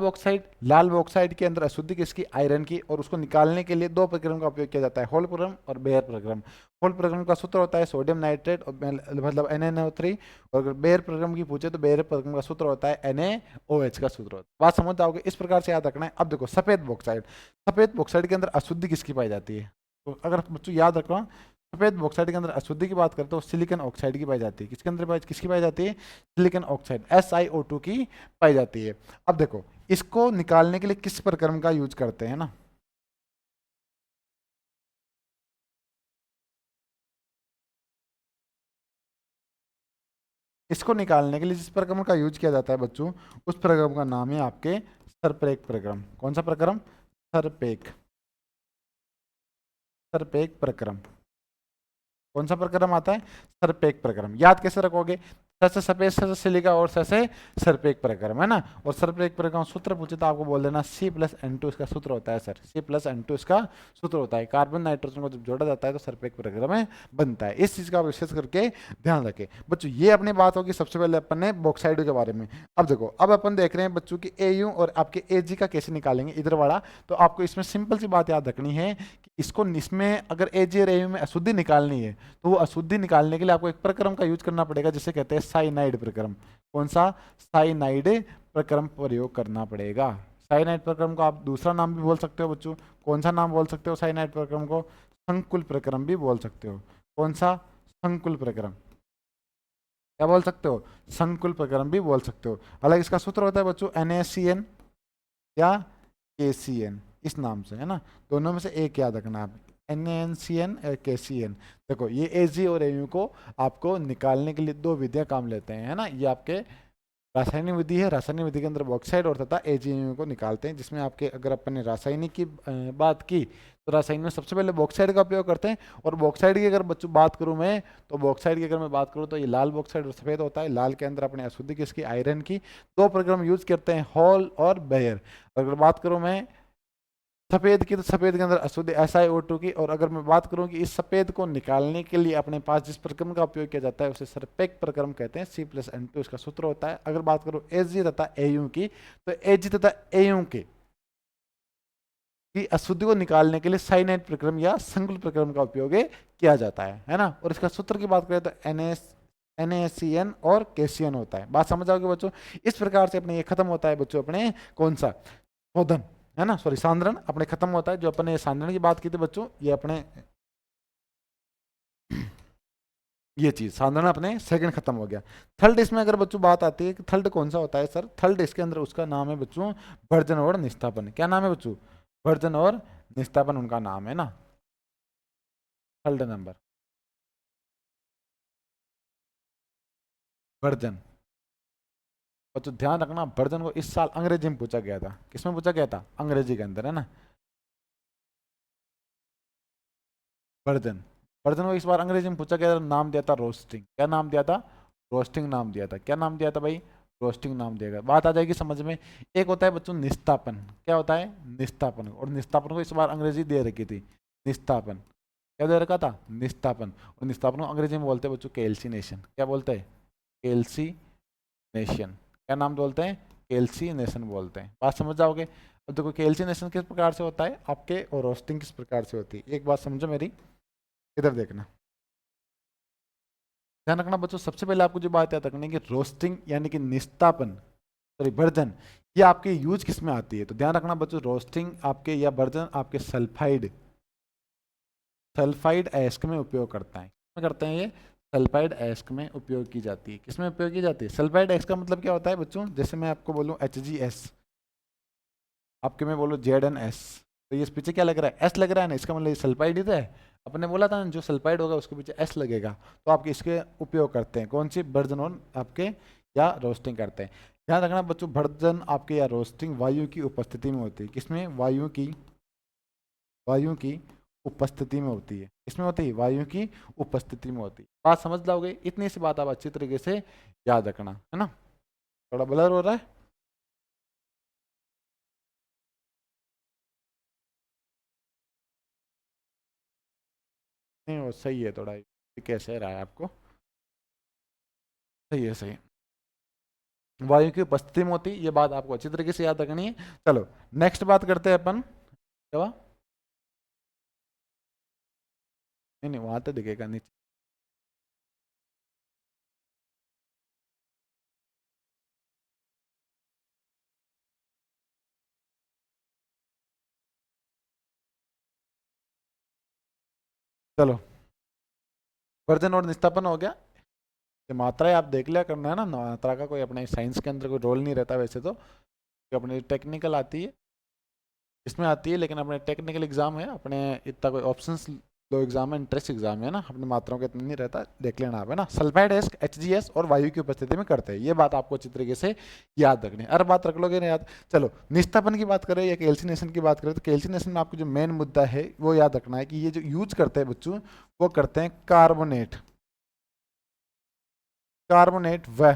Speaker 1: बॉक्साइड के अंदर अशुद्धि किसकी? आयरन की। और उसको निकालने के लिए दो प्रक्रम का उपयोग किया जाता है, होल प्रक्रम और बेयर प्रक्रम। होल प्रक्रम का सूत्र होता है सोडियम नाइट्रेट और मतलब NaNO3। और अगर बेयर प्रक्रम की पूछे तो बेयर प्रक्रम का सूत्र होता है NaOH का सूत्र होता है। बात समझ जाओगे? इस प्रकार से याद रखना है। अब देखो सफेद बॉक्साइड के अंदर अशुद्धि किसकी पाई जाती है? तो अगर बच्चों याद रखना, सफेद बॉक्साइड के अंदर अशुद्धि की बात करते हो सिलिकॉन ऑक्साइड की पाई जाती है। किसके अंदर किसकी पाई जाती है? सिलिकॉन ऑक्साइड, SiO2 की पाई जाती है। अब देखो इसको निकालने के लिए किस प्रक्रम का यूज करते हैं ना, इसको निकालने के लिए जिस प्रक्रम का यूज किया जाता है बच्चों, उस प्रक्रम का नाम है आपके सरपेक प्रक्रम। कौन सा प्रक्रम? सरपेक, सरपेक प्रक्रम। कौन सा प्रक्रम आता है? सरपेक प्रक्रम। याद कैसे रखोगे? स से सफेद, स से सिलिका और स से सरपेक प्रक्रम, है ना। और सरपेक प्रक्रम सूत्र पूछे तो आपको बोल देना C+N2 इसका सूत्र होता है सर। C+N2 इसका सूत्र होता है। कार्बन नाइट्रोजन को जब जोड़ा जाता है तो सरपेक प्रक्रम में बनता है। इस चीज का विशेष करके ध्यान रखें बच्चों। ये अपनी बात होगी सबसे पहले अपन ने बॉक्साइड के बारे में। अब देखो अब अपन देख रहे हैं बच्चों की AU और आपके AG का कैसे निकालेंगे इधर वाला। तो आपको इसमें सिंपल सी बात याद रखनी है कि इसको इसमें अगर AG और AU में अशुद्धि निकालनी है तो वो अशुद्धि निकालने के लिए आपको एक प्रक्रम का यूज करना पड़ेगा जिसे कहते हैं साइनाइड प्रक्रम। कौन सा? साइनाइड प्रक्रम प्रयोग करना पड़ेगा। साइनाइड प्रक्रम को आप दूसरा नाम भी बोल सकते हो बच्चों। कौन सा नाम बोल सकते हो साइनाइड प्रक्रम को? संकुल प्रक्रम भी बोल सकते हो। कौन सा? संकुल प्रक्रम। क्या बोल सकते हो? संकुल प्रक्रम भी बोल सकते हो। हालांकि इसका सूत्र होता है बच्चों NaCN या KCN, इस नाम से, है ना। दोनों में से एक याद रखना आप, NaNCN और KCN। देखो ये AG और AU को आपको निकालने के लिए दो विधियां काम लेते हैं, है ना। ये आपके रासायनिक विधि है। रासायनिक विधि के अंदर बॉक्साइड और तथा AgMu को निकालते हैं, जिसमें आपके अगर अपन ने रासायनिक की बात की तो रासायनिक में सबसे पहले बॉक्साइड का उपयोग करते हैं। और बॉक्साइड की अगर बच्चों बात करूं मैं, तो बॉक्साइड की अगर मैं बात करूं तो ये लाल बॉक्साइड और सफेद होता है। लाल के अंदर अपने अशुद्धि किसकी? आयरन की। दो प्रक्रम यूज करते हैं, हॉल और बेयर। अगर बात करूं मैं सफेद की, तो सफेद के अंदर अशुद्ध SiO2 की। और अगर मैं बात करूं कि इस सफेद को निकालने के लिए अपने पास जिस प्रक्रम का उपयोग किया जाता है उसे सरपेक प्रक्रम कहते हैं। C+N2 इसका सूत्र होता है। अगर बात करूं AG तथा AU की, तो AG तथा AU की अशुद्धि को निकालने के लिए साइनाइड प्रक्रम या संकुल प्रक्रम का उपयोग किया जाता है ना। और इसका सूत्र की बात करें तो NaCN और KCN होता है। बात समझ आओगे बच्चों? इस प्रकार से अपने ये खत्म होता है बच्चों अपने कौन सा शोधन, है ना, सॉरी सांद्रण अपने खत्म होता है। जो अपने सांद्रण की बात की थी बच्चों, ये अपने ये चीज सांद्रण अपने सेकंड खत्म हो गया। थर्ड इसमें अगर बच्चों बात आती है कि थर्ड कौन सा होता है सर? थर्ड इसके अंदर उसका नाम है बच्चों भर्जन और निस्तापन। क्या नाम है बच्चों? भर्जन और निस्तापन उनका नाम है ना। Third number version. बच्चों ध्यान रखना भर्जन को इस साल अंग्रेजी में पूछा गया था। किसमें पूछा गया था? अंग्रेजी के अंदर, है ना। भर्जन, भर्जन को इस बार अंग्रेजी में पूछा गया था। नाम दिया था रोस्टिंग। क्या नाम दिया था? रोस्टिंग नाम दिया था। क्या नाम दिया था भाई? रोस्टिंग नाम दिया गया। बात आ जाएगी समझ में। एक होता है बच्चों निस्तापन। क्या होता है? निस्तापन। और निस्तापन को इस बार अंग्रेजी दे रखी थी, निस्तापन। क्या दे रखा था? निस्तापन। और निस्तापन को अंग्रेजी में बोलते हैं बच्चों कैल्सिनेशन। क्या बोलते हैं? कैल्सिनेशन। क्या नाम बोलते हैं? कैल्सिनेशन बोलते हैं। बात समझ जाओगे? अब देखो कैल्सिनेशन किस प्रकार से होता है आपके, और रोस्टिंग किस प्रकार से होती है। एक बात समझो मेरी, इधर देखना, ध्यान रखना बच्चों। सबसे पहले आपको जो बात याद रखनी है कि रोस्टिंग यानी कि निस्तापन, सॉरी भर्जन, ये आपके यूज किस में आती है। तो ध्यान रखना बच्चों, रोस्टिंग आपके या भर्जन आपके सल्फाइड सल्फाइड एस्क में उपयोग करता है। किसमें करते हैं ये? सल्फाइड एस्क में उपयोग की जाती है। किसमें उपयोग की जाती है? सल्फाइड एस्क का मतलब क्या होता है बच्चों? जैसे मैं आपको बोलूँ HgS, आपके में बोलो ZnS, तो ये इस पीछे क्या लग रहा है? S लग रहा है ना। इसका मतलब ये सल्फाइड ही तो है। अपने बोला था ना जो सल्फाइड होगा उसके पीछे S लगेगा। तो आपके इसके उपयोग करते हैं कौन सी? भर्जन और आपके या रोस्टिंग करते हैं। ध्यान रखना बच्चों, भर्जन आपके या रोस्टिंग वायु की उपस्थिति में होती है। किसमें? वायु की वायु की उपस्थिति में होती है। इसमें होती है वायु की उपस्थिति में होती है। बात समझ जाओगे, इतनी सी बात आप अच्छी तरीके से याद रखना, है ना। थोड़ा ब्लर हो रहा है। नहीं वो सही है, थोड़ा कैसे रहा है आपको, सही है सही है। वायु की उपस्थिति में होती है, ये बात आपको अच्छी तरीके से याद रखनी है। चलो नेक्स्ट बात करते हैं अपन, क्या हुआ? नहीं नहीं वहां तो दिखेगा नीचे। चलो वर्जन और निस्तापन हो गया। ये मात्रा आप देख लिया करना है ना, मात्रा का कोई अपने साइंस के अंदर कोई रोल नहीं रहता वैसे तो, कि अपनी टेक्निकल आती है, इसमें आती है, लेकिन अपने टेक्निकल एग्जाम है अपने, इतना कोई ऑप्शंस दो एग्जाम है, इंटरेस्ट एग्जाम है ना, अपनी मात्राओं का इतना नहीं रहता, देख लेना आप, है ना। सल्फाइड HGS और वायु की उपस्थिति में करते हैं, ये बात आपको अच्छी तरीके से याद रखनी है। हर बात रख लोगे ना याद। चलो निस्तापन की बात करें या कैल्सिनेशन की बात करें, तो कैल्सिनेशन में आपको जो मेन मुद्दा है वो याद रखना है कि ये जो यूज करते हैं बच्चों, वो करते हैं कार्बोनेट, कार्बोनेट व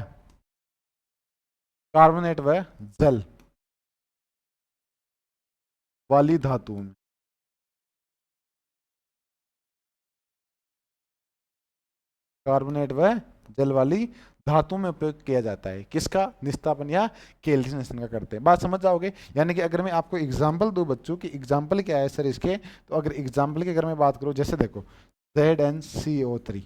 Speaker 1: कार्बोनेट व जल वाली धातु में, कार्बोनेट व जल वाली धातु में उपयोग किया जाता है। किसका? निस्तापन या कैल्सिनेशन का करते हैं। बात समझ जाओगे। यानी कि अगर मैं आपको एग्जांपल दूं बच्चों की, एग्जांपल क्या है सर इसके, तो अगर एग्जांपल की अगर मैं बात करूं, जैसे देखो ZnCO3,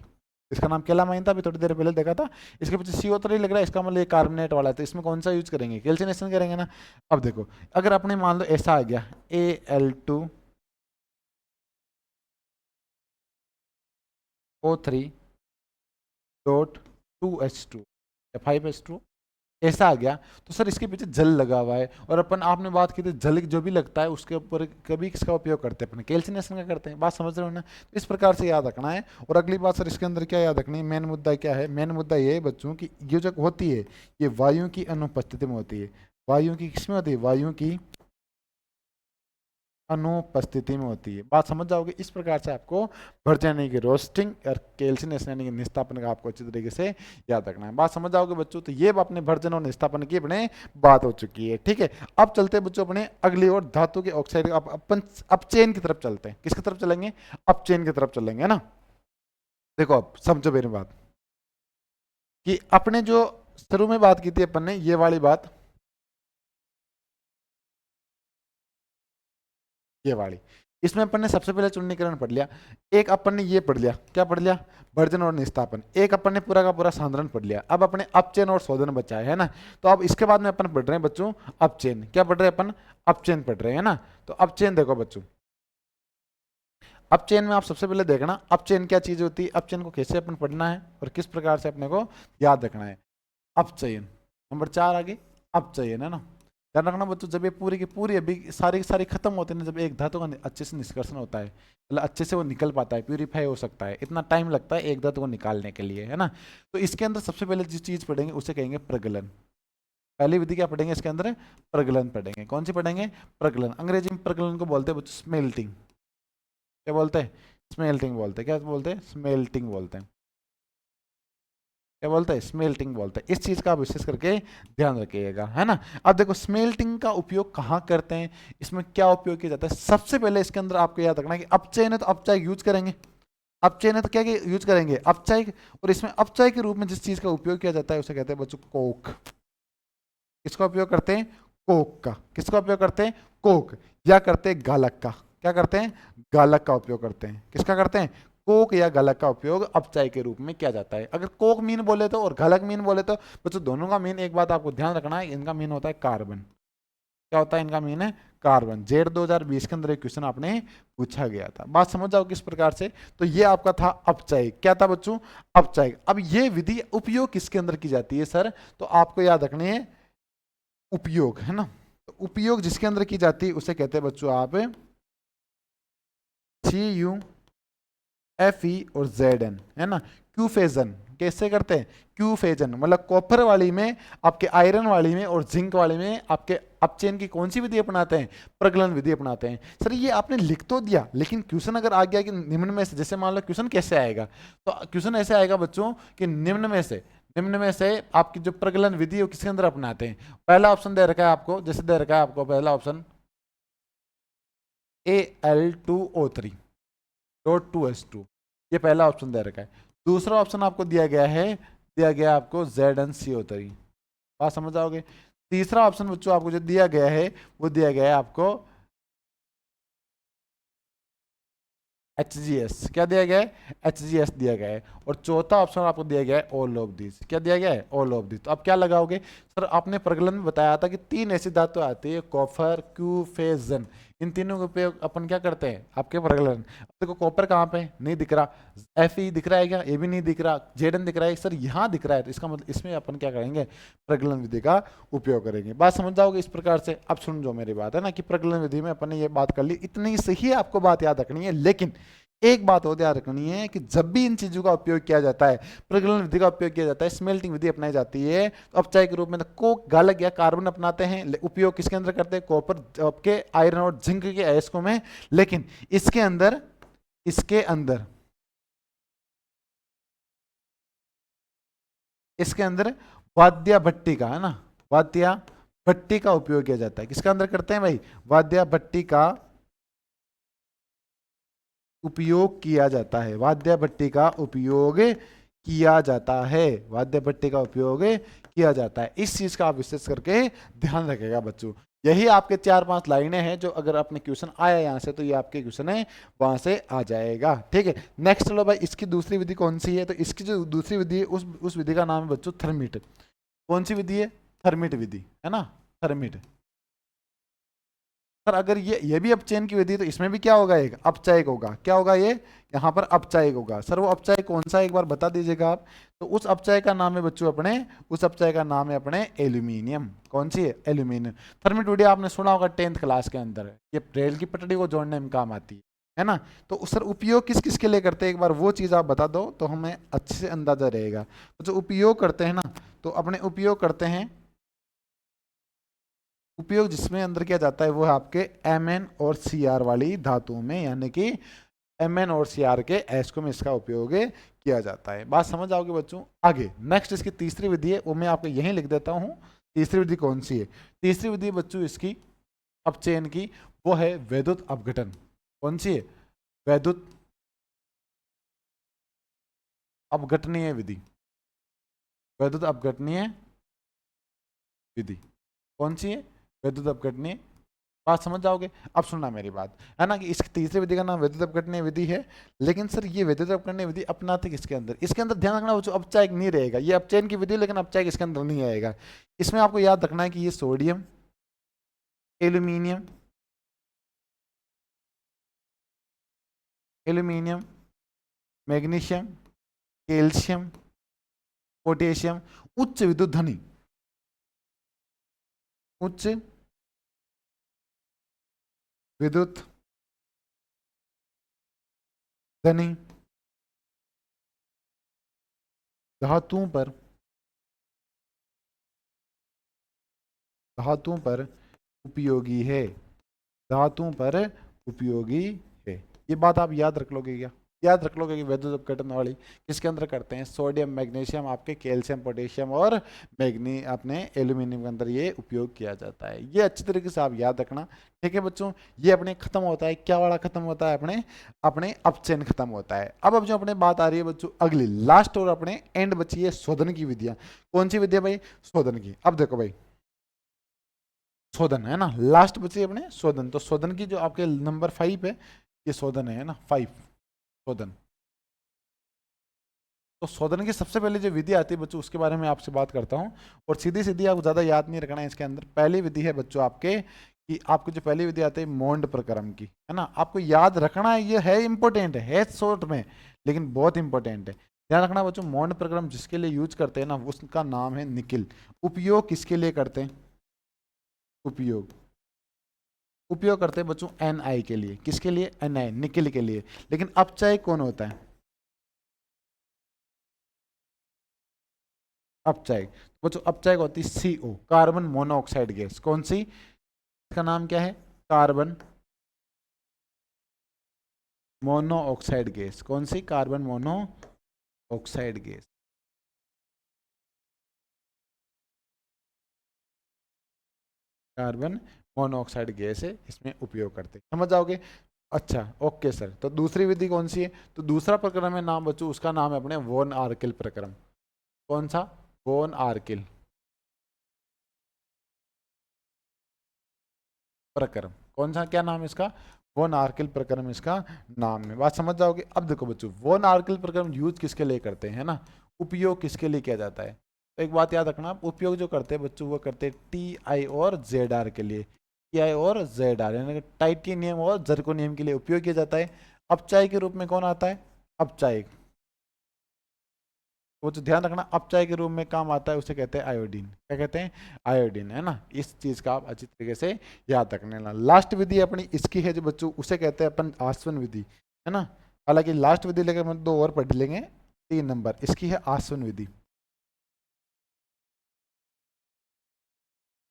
Speaker 1: इसका नाम कैलामाइन था, अभी थोड़ी देर पहले देखा था, इसके पीछे CO3 लग रहा है, इसका मतलब ये कार्बोनेट वाला है, तो इसमें कौन सा यूज करेंगे? कैल्सिनेशन करेंगे ना। अब देखो अगर अपने मान लो ऐसा आ गया Al2O3.2H2 या 5H2 ऐसा आ गया, तो सर इसके पीछे जल लगा हुआ है, और अपन आपने बात की थी जल जो भी लगता है उसके ऊपर कभी किसका उपयोग करते हैं? अपने कैल्सिनेशन का करते हैं। बात समझ रहे हो ना? तो इस प्रकार से याद रखना है। और अगली बात सर इसके अंदर क्या याद रखनी है, मेन मुद्दा क्या है? मेन मुद्दा ये है बच्चों की ये जो होती है, ये वायु की अनुपस्थिति में होती है। वायु की किसमें होती है? वायु की अनुपस्थिति में होती है। बात समझ जाओगे। इस प्रकार से आपको भर्जन यानी कि रोस्टिंग और कैल्सिनेशन यानी कि निस्तापन का आपको अच्छी तरीके से याद रखना है। बात समझ जाओगे बच्चों। तो ये अपने भर्जन और निस्तापन की अपने बात हो चुकी है, ठीक है। अब चलते हैं बच्चों अपने अगली और धातु के ऑक्साइड, अपन अपचेन की तरफ चलते हैं। किसकी तरफ चलेंगे? अपचेन की तरफ चलेंगे, है ना। देखो अब समझो मेरी बात, कि अपने जो शुरू में बात की थी अपन ने, ये वाली बात, ये वाली, इसमें अपन ने सबसे पहले चूर्णीकरण पढ़ लिया। एक अपन ने ये पढ़ लिया, क्या पढ़ लिया? भर्जन और निस्तापन। एक अपन ने पूरा का पूरा सांद्रण पढ़ लिया। अब अपने अपचयन और शोधन बचा है ना। तो अब इसके बाद में अपन पढ़ रहे हैं बच्चों अपचयन। क्या पढ़ रहे हैं अपन? अपचयन पढ़ रहे हैं ना। तो अपचयन देखो बच्चों, अपचयन में आप सबसे पहले देखना अपचयन क्या चीज होती है, अपचयन को कैसे अपन पढ़ना है और किस प्रकार से अपने को याद रखना है। अपचयन नंबर 4 आगे, अपचयन, है ना। ध्यान रखना बच्चों, जब ये पूरी की पूरी अभी सारी की सारी खत्म होते हैं ना, जब एक धातु का अच्छे से निष्कर्षण होता है, मतलब अच्छे से वो निकल पाता है, प्यूरिफाई हो सकता है, इतना टाइम लगता है एक धातु को निकालने के लिए, है ना। तो इसके अंदर सबसे पहले जिस चीज पढ़ेंगे उसे कहेंगे प्रगलन। पहली विधि क्या पढ़ेंगे इसके अंदर? प्रगलन पढ़ेंगे। कौन सी पढ़ेंगे? प्रगलन। अंग्रेजी में प्रगलन को बोलते हैं बच्चों स्मेल्टिंग। क्या बोलते हैं? स्मेल्टिंग बोलते हैं। क्या बोलते हैं? स्मेल्टिंग बोलते हैं। क्या बोलते हैं? स्मेल्टिंग बोलते हैं। इस चीज का आप विशेष करके ध्यान रखिएगा, है ना। अब देखो स्मेल्टिंग का उपयोग कहाँ करते हैं, इसमें क्या उपयोग किया जाता है। सबसे पहले इसके अंदर आपको याद रखना है कि अपचयन है तो अपचायक यूज करेंगे। अपचयन है तो क्या यूज करेंगे? अपचायक। और इसमें अपचायक के रूप में जिस चीज का उपयोग किया जाता है उसे कहते हैं बच्चों कोक। किसका उपयोग करते हैं? कोक का। किसका उपयोग करते हैं? कोक। या करते हैं गालक का। क्या करते हैं? गालक का उपयोग करते हैं। किसका करते हैं? कोक या गलक का उपयोग अपचाय के रूप में किया जाता है। अगर कोक मीन बोले तो और गलक मीन बोले तो बच्चों दोनों का मीन एक बात आपको ध्यान रखना है, इनका मीन होता है कार्बन। क्या होता है इनका मीन? है कार्बन। जेड 2020 के अंदर एक क्वेश्चन आपने पूछा गया था। बात समझ जाओ किस प्रकार से। तो ये आपका था अपचाय। क्या था बच्चों? अपचाय। अब ये विधि उपयोग किसके अंदर की जाती है सर? तो आपको याद रखनी है उपयोग, है ना। तो उपयोग जिसके अंदर की जाती है उसे कहते हैं बच्चों आप CuFe और Zn, है ना। क्यूफेजन कैसे करते हैं? क्यूफेजन मतलब कॉपर वाली में आपके आयरन वाली में और जिंक वाली में आपके अपचयन की कौन सी विधि अपनाते हैं? प्रगलन विधि अपनाते हैं। सर ये आपने लिख तो दिया, लेकिन क्वेश्चन अगर आ गया कि निम्न में से, जैसे मान लो क्वेश्चन कैसे आएगा, तो क्वेश्चन ऐसे आएगा बच्चों कि निम्न में से आपकी जो प्रगलन विधि है वो किसके अंदर अपनाते हैं? पहला ऑप्शन दे रखा है आपको, जैसे दे रखा है आपको पहला ऑप्शन Al2O3.2S2, ये पहला ऑप्शन दे रखा है। दूसरा ऑप्शन आपको दिया गया आपको ZnCO3, बात समझ आओगे। तीसरा ऑप्शन बच्चों आपको जो दिया गया है वो दिया गया है आपको HGS, क्या दिया गया है? HGS दिया गया है। और चौथा ऑप्शन आपको दिया गया है ऑल ऑफ दिस, क्या दिया गया है? All of this. तो आप क्या लगाओगे? सर आपने प्रगलन में बताया था कि 3 ऐसी धातु आती है, कॉपर, क्यूफेजन, इन तीनों का उपयोग अपन क्या करते हैं आपके प्रगलन। अब देखो कॉपर कहाँ पे नहीं दिख रहा, Fe दिख रहा है क्या? ये भी नहीं दिख रहा। Zn दिख रहा है सर, यहाँ दिख रहा है, तो इसका मतलब इसमें अपन क्या करेंगे? प्रगलन विधि का उपयोग करेंगे। बात समझ जाओगे इस प्रकार से। अब सुन जो मेरी बात है ना कि प्रगलन विधि में अपन ने ये बात कर ली, इतनी सही आपको बात याद रखनी है। लेकिन एक बात और ध्यान रखनी है कि जब भी इन चीजों का उपयोग किया जाता है, प्रगलन विधि का उपयोग किया जाता है, स्मेल्टिंग विधि अपनाई जाती है, तो अपचाय के रूप में कोक, गालक या कार्बन अपनाते हैं। उपयोग किसके अंदर करते हैं? कॉपर के, आयरन और जिंक के अयस्कों में। लेकिन इसके अंदर वाद्या भट्टी का, है ना, वाद्या भट्टी का उपयोग किया जाता है। किसका अंदर करते हैं भाई? वाद्या भट्टी का उपयोग किया जाता है। वाद्य भट्टी का उपयोग किया जाता है। वाद्य भट्टी का उपयोग किया जाता है। इस चीज का आप विशेष करके ध्यान रखेगा बच्चों। यही आपके 4-5 लाइनें हैं जो अगर आपने क्वेश्चन आया यहाँ से तो ये आपके क्वेश्चन है वहां से आ जाएगा। ठीक है, नेक्स्ट चलो भाई, इसकी दूसरी विधि कौन सी है? तो इसकी जो दूसरी विधि है उस विधि का नाम है बच्चों थर्मिट। कौन सी विधि है? थर्मिट विधि, है ना, थर्मिट। सर अगर ये भी अपचयन की विधि तो इसमें भी क्या होगा? एक अपचायक होगा। क्या होगा? ये यहाँ पर अपचायक होगा। सर वो अपचायक कौन सा, एक बार बता दीजिएगा आप। तो उस अपचायक का नाम है बच्चों उस अपचायक का नाम है अपने एल्यूमिनियम। कौन सी है? एल्यूमिनियम। थर्मिट विधि आपने सुना होगा 10th क्लास के अंदर, ये रेल की पटड़ी को जोड़ने में काम आती है ना। तो सर उपयोग किस किस के लिए करते हैं, एक बार वो चीज़ आप बता दो तो हमें अच्छे से अंदाजा रहेगा। तो जो उपयोग करते हैं ना, तो अपने उपयोग करते हैं, उपयोग जिसमें अंदर किया जाता है वो है आपके Mn और Cr वाली धातुओं में, यानी कि Mn और Cr के एस्को में इसका उपयोग किया जाता है। बात समझ आओगे बच्चों। आगे नेक्स्ट इसकी तीसरी विधि है, वो मैं आपको यहीं लिख देता हूं। तीसरी विधि कौन सी है? तीसरी विधि बच्चों इसकी अपचयन की, वो है वैद्युत अपघटन। कौन सी है? वैद्युत अपघटनीय विधि। वैद्युत अपघटनीय विधि कौन सी है? वैद्युत अपघटनीय। बात समझ जाओगे। अब सुनना मेरी बात, है ना, कि इस तीसरी विधि का नाम वैद्युत अपघटनीय विधि है। लेकिन सर ये वैद्युत अपघटनीय विधि अपनाते किसके अंदर? इसके अंदर ध्यान रखना बच्चों, अपचायक नहीं रहेगा। ये अपचयन की विधि लेकिन अपचायक इसके अंदर नहीं आएगा। इसमें आपको याद रखना है कि ये sodium, aluminium, magnesium, calcium, potassium, उच्च विद्युत धनी, उच्च विद्युत धनी धातुओं पर उपयोगी है। धातुओं पर उपयोगी है। ये बात आप याद रख लोगे क्या? याद रख लोगे कि वैद्युत अपघटन वाली किसके अंदर करते हैं? सोडियम, मैग्नीशियम, आपके कैल्शियम, पोटेशियम और मैग्नी अपने एल्यूमिनियम के अंदर ये उपयोग किया जाता है। ये अच्छी तरीके से आप याद रखना। ठीक है बच्चों, ये अपने खत्म होता है। क्या वाला खत्म होता है? अपने अपने अपचयन खत्म होता है। अब जो अपने बात आ रही है बच्चों अगली लास्ट और अपने एंड बची है शोधन की विधियां। कौन सी विधिया भाई? शोधन की। अब देखो भाई, शोधन है ना, लास्ट बची अपने शोधन। तो शोधन की जो आपके नंबर 5 है, ये शोधन है ना, 5 शोधन। तो शोधन की सबसे पहले जो विधि आती है बच्चों उसके बारे में आपसे बात करता हूँ। और सीधी सीधी आपको ज़्यादा याद नहीं रखना है इसके अंदर। पहली विधि है बच्चों आपके कि आपको जो पहली विधि आती है मोंड प्रक्रम की, है ना, आपको याद रखना है। ये है इंपॉर्टेंट है शॉर्ट में, लेकिन बहुत इंपॉर्टेंट है। ध्यान रखना बच्चों, मोंड प्रक्रम जिसके लिए यूज करते हैं ना उसका नाम है निकिल। उपयोग किसके लिए करते हैं? उपयोग उपयोग करते हैं बच्चों Ni के लिए। किसके लिए? Ni, निकिल के लिए। लेकिन अपचायक कौन होता है? अपचायक। तो बच्चों अपचायक होती है CO, कार्बन मोनोऑक्साइड गैस। कौन सी? इसका नाम क्या है? Carbon monoxide gas. कौन सी? Carbon monoxide gas. Carbon monoxide gas है, इसमें उपयोग करते हैं। समझ जाओगे? अच्छा, ओके सर। तो दूसरी विधि कौन सी है? तो दूसरा प्रक्रम है नाम बच्चों, उसका नाम है अपने वोन आर्किल प्रक्रम। कौन सा? वोन आर्किल प्रक्रम। कौन सा, क्या नाम है इसका? वोन आर्किल प्रक्रम इसका नाम है। बात समझ जाओगे? अब देखो बच्चों, वोन आर्किल प्रक्रम यूज किसके लिए करते हैं, है ना? उपयोग किसके लिए किया जाता है? तो एक बात याद रखना, उपयोग जो करते हैं बच्चों वो करते हैं TI और ZR के लिए। TI और ZR यानी कि टाइटेनियम और जर्कोनियम के लिए उपयोग किया जाता है। अपचायक के रूप में कौन आता है? अपचायक। वो तो ध्यान रखना, अपचाय के रूप में काम आता है, उसे कहते हैं आयोडीन। क्या कहते हैं? आयोडीन, है ना? इस चीज का आप अच्छी तरीके से याद रखने ना। लास्ट विधि अपनी इसकी है जो बच्चों, उसे कहते हैं अपन आसवन विधि, है ना? हालांकि लास्ट विधि लेकर हम 2 और पढ़ लेंगे। 3 नंबर इसकी है आसवन विधि।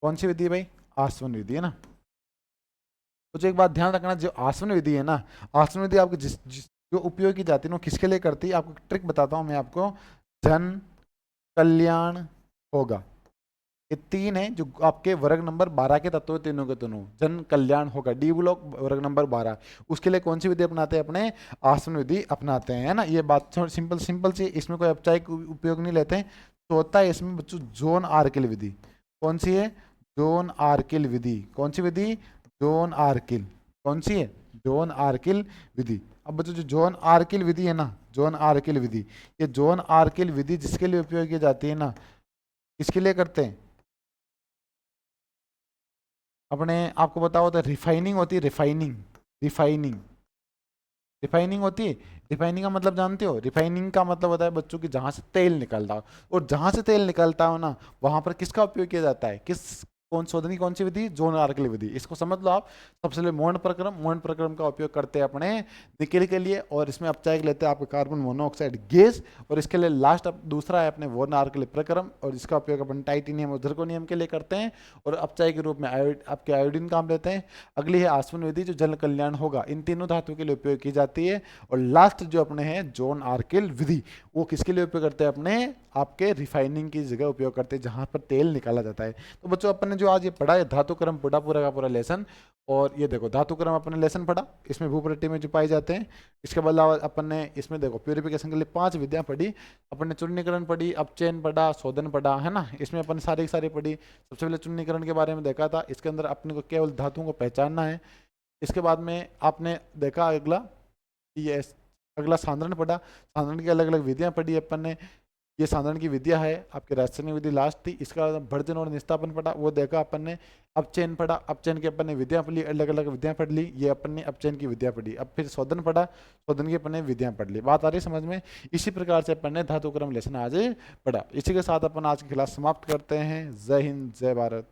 Speaker 1: कौन सी विधि है भाई? आसवन विधि, है ना? तो जो एक बात ध्यान रखना, जो आसवन विधि है ना, आसवन विधि आपको जिस जो उपयोग की जाती है ना, किसके लिए करती है? आपको ट्रिक बताता हूँ मैं आपको। जन कल्याण होगा। ये 3 है जो आपके वर्ग नंबर 12 के तत्व, तीनों के तीनों। जन कल्याण होगा, डी ब्लॉक वर्ग नंबर 12। उसके लिए कौन सी विधि अपनाते हैं? अपने आसवन विधि अपनाते हैं, है ना? ये बात सिंपल सिंपल सी, इसमें कोई औपचारिक उपयोग नहीं लेते हैं। तो होता है इसमें बच्चों जोन आर्किल विधि। कौन सी है? जोन आर्किल विधि। कौन सी विधि? जोन आर्किल। कौन सी है? जोन आर्किल विधि। अब बच्चों जो जोन आर्किल विधि है ना, जोन आर्किल विधि, ये जोन आर्किल विधि जिसके लिए उपयोग की जाती है ना, किसके लिए करते हैं? अपने आपको पता होता है रिफाइनिंग होती है, रिफाइनिंग। रिफाइनिंग रिफाइनिंग होती है। रिफाइनिंग का मतलब जानते हो? रिफाइनिंग का मतलब होता है बच्चों की जहां से तेल निकलता हो, और जहां से तेल निकलता हो ना, वहां पर किसका उपयोग किया जाता है? कौन शोधनी कौन सी विधि? जोन आर्किल विधि। इसको समझ लो आप। सबसे पहले मौन प्रक्रम का उपयोग करते हैं अपने निकेल के लिए, और इसमें अपचायक लेते हैं आपके कार्बन मोनोऑक्साइड गैस। और इसके लिए लास्ट दूसरा है अपने वोन आर्किल प्रक्रम, और इसका उपयोग अपन टाइटेनियम और जर्कोनियम के लिए करते हैं, और अपचायक के रूप में आपके आयोडीन काम लेते हैं। अगली है आसवन विधि जो जल कल्याण होगा, इन तीनों धातुओं के लिए उपयोग की जाती है। और लास्ट जो अपने हैं जोन आर्किल विधि, वो किसके लिए उपयोग करते हैं? अपने आपके रिफाइनिंग की जगह उपयोग करते हैं, जहां पर तेल निकाला जाता है। तो बच्चों अपन ने जो आज ये पढ़ा है धातु क्रम पढ़ा, पूरा का पूरा लेसन। और ये देखो धातु क्रम अपन ने लेसन पढ़ा, इसमें भूप्रति में जो पाए जाते हैं। इसके अलावा अपन ने इसमें देखो प्यूरिफिकेशन के लिए 5 विधियां पढ़ी। अपन ने चूर्णीकरण पढ़ी, अपचयन पढ़ा, शोधन पढ़ा, है ना? इसमें अपन सारी की सारी पढ़ी। सबसे पहले चूर्णीकरण के बारे में देखा था, इसके अंदर अपने को केवल धातुओं को पहचानना है। इसके बाद में आपने देखा अगला, ये अगला सांद्रण पढ़ा। सांद्रण की अलग अलग विधियां पढ़ी अपन ने। ये सांद्रण की विधिया है, आपकी रासायनिक विधि लास्ट थी। इसका भर्जन और निस्तापन पढ़ा, वो देखा अपन ने। अपचयन पढ़ा, अपचयन की अपन ने विधियां पढ़ी, अलग अलग विधियां पढ़ ली। ये अपन ने अपचयन की विधियां पढ़ी। अब फिर शोधन पढ़ा, शोधन की अपन ने विधियां पढ़ ली। बात आ रही समझ में? इसी प्रकार से अपन ने धातु क्रम लेसन आज पढ़ा। इसी के साथ अपन आज की क्लास समाप्त करते हैं। जय हिंद, जय भारत।